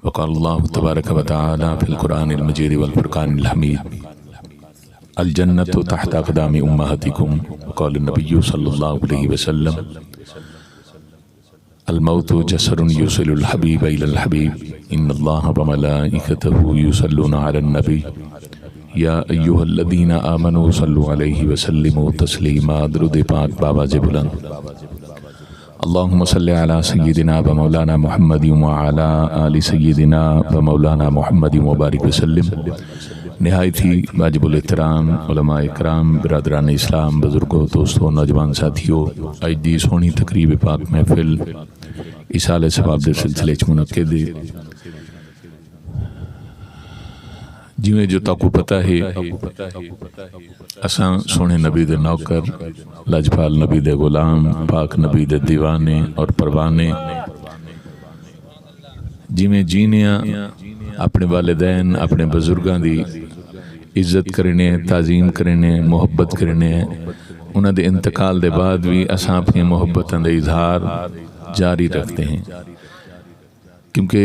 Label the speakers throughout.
Speaker 1: وقال الله تبارك وتعالى في القرآن المجيد والفرقان الحميد الجنة تحت أقدام أمهاتكم. وقال النبي صلى الله عليه وسلم الموت جسر يوصل الحبيب إلى الحبيب إن الله وملائكته يصلون على النبي يا أيها الذين آمنوا صلوا عليه وسلموا تسليما. درود پاک بابا بلند. اللهم صل على سيدنا ومولانا محمد وعلى آل سيدنا ومولانا محمد وبارك وسلم. نہایت ہی واجب الاحترام علماء اکرام، برادران اسلام، بزرگوں، دوستوں، نوجوان ساتھیوں، اج دی سونی تقریب پاک محفل ایصال ثواب دے سلسلے چ منعقد ہے. جویں جو تاکو پتہ ہے اساں سونے نبی دے نوکر، لاجپال نبی دے غلام، پاک نبی دے دیوانے اور پروانے. جویں جینیاں اپنے والدین اپنے بزرگاں دی عزت کرنے، تعظیم کرنے، محبت کرنے، انہاں دے انتقال دے بعد بھی اساں اپنی محبتاں دے اظہار جاری رکھتے ہیں، کیونکہ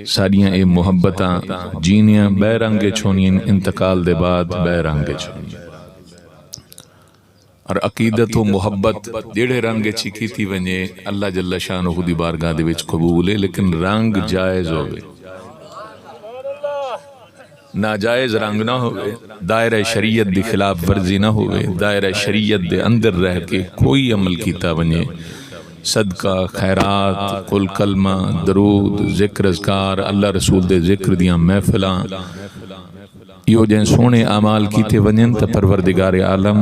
Speaker 1: ساریاں اے محبتاں جینیاں بے رنگے چھونیاں، انتقال دے بعد بے رنگے چھونیاں. اور عقیدت و محبت جڑے رنگ چی کیتی ونجے اللہ جل شانہ دی بارگاہ دے وچ قبول ہے، لیکن رنگ جائز ہوئے، ناجائز رنگ نہ ہوئے، دائرہ شریعت دی خلاف ورزی نہ ہوئے، دائرہ شریعت دے اندر رہ کے کوئی عمل کیتا ونجے، صدقہ، خیرات، قل کلمہ، درود، ذکر اذکار، اللہ رسول دے ذکر دیاں محفلاں، یہ جن سونے اعمال کیتے ونجن تا پروردگار عالم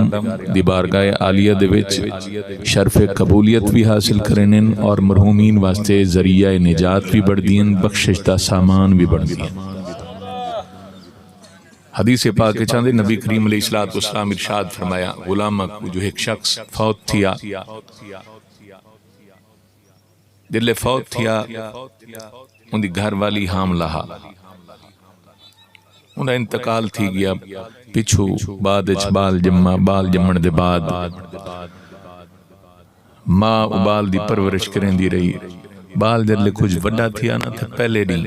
Speaker 1: دی بارگاہ عالیہ دے وچ شرف قبولیت بھی حاصل کرنن اور مرحومین واسطے ذریعہ نجات بھی بڑھ دین، بخشش دا سامان بھی بڑھ دین. حدیث پاک چاندے نبی کریم علیہ السلام ارشاد فرمایا، غلامہ کو جو ایک شخص فوت تھیا، دل فوت تھیا، ان دی گھر والی حاملہ ہا، انہیں انتقال تھی گیا، پچھو بعد بال جمن دے بعد ماں بال دی پرورش کریں دی رہی، بال دل کچھ وڈا تھیا نہ تھا پہلے نہیں،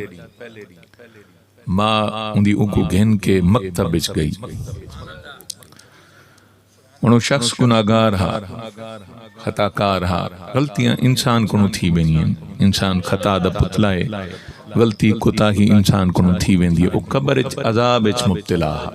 Speaker 1: ماں ان دی انکو گھن کے مکتب بچ گئی. انہوں شخص گناہگار ہا، خطاکار ہا، غلطیاں انسان کو تھی بینی، انسان خطا دا پتلائے، غلطی کتا ہی انسان کو تھی ویندی ہے، او قبر اچ عذاب اچ مبتلا ہے.